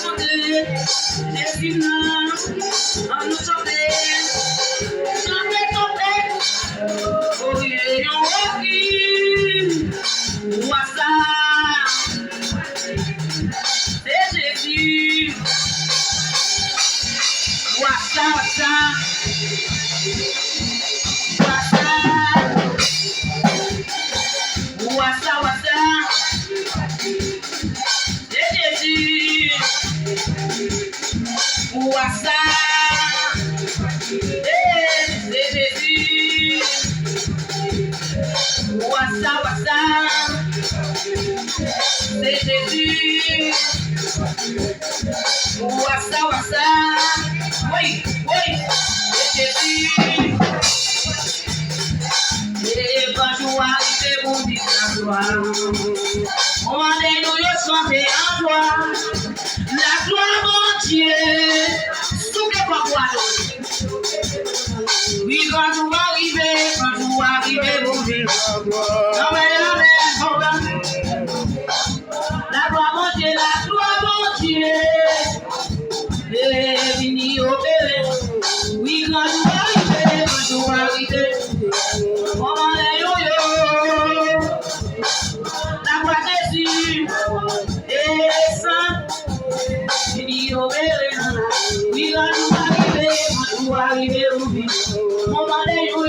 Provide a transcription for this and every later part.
chanter, les films, à nous chanter, chanter, chanter. Oh, yeah, Wassa, c'est Jésus. Wassa, wassa, wassa, wassa, wassa, c'est Jésus. Wassa, c'est Jésus. Wassa, wassa, c'est Jésus. Wassa, wassa, oui, oui, c'est Jésus. Et quand je vois arriver, vous dites la gloire. On va nous chanter en joie. La gloire, mon Dieu. Tout est pas quoi. Oui, quand je vois arriver, vous dites la gloire. Amen, amen, la gloire, mon Dieu, la gloire, mon Dieu. Et vini au bébé. Oui, quand je vois arriver, on va yo. La gloire de Jésus est sainte. Vini au bébé. Oui, quand je vois arriver, on va yo.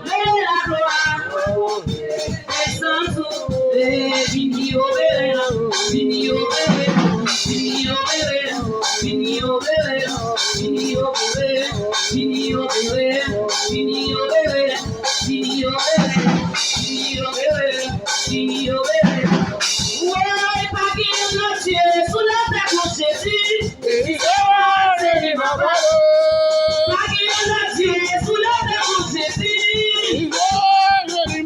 La gloire est sainte. Vini au bébé. Vini au bébé. Vini au bébé. Vini au bébé. Vini au bébé. Vini au bébé. Vini au bébé. Vini au bébé. Vini au bébé. Vini au bébé. Ouais, pas qu'il ne tient sous la tête de Jésus. C'est ma parole. Pas qu'il ne tient sous la tête de Jésus. Je ne vais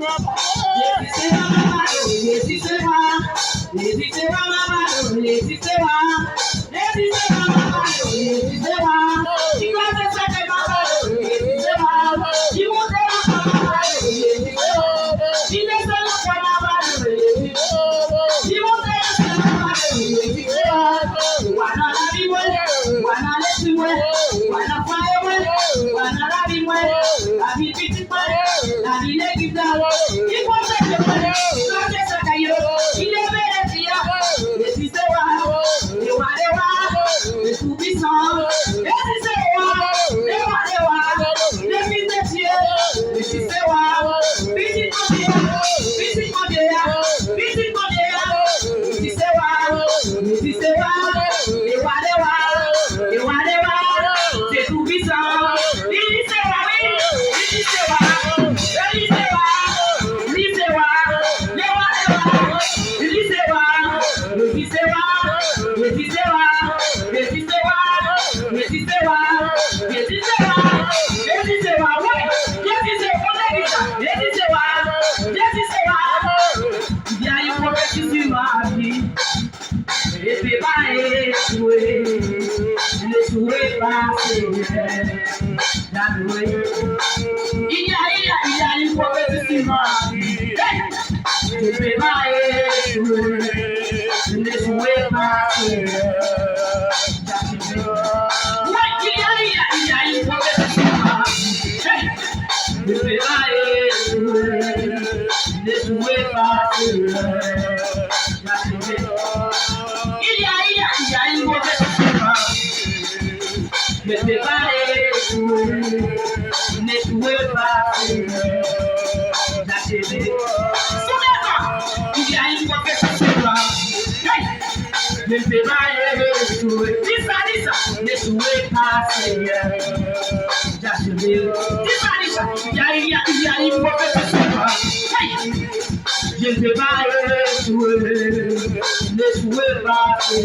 pas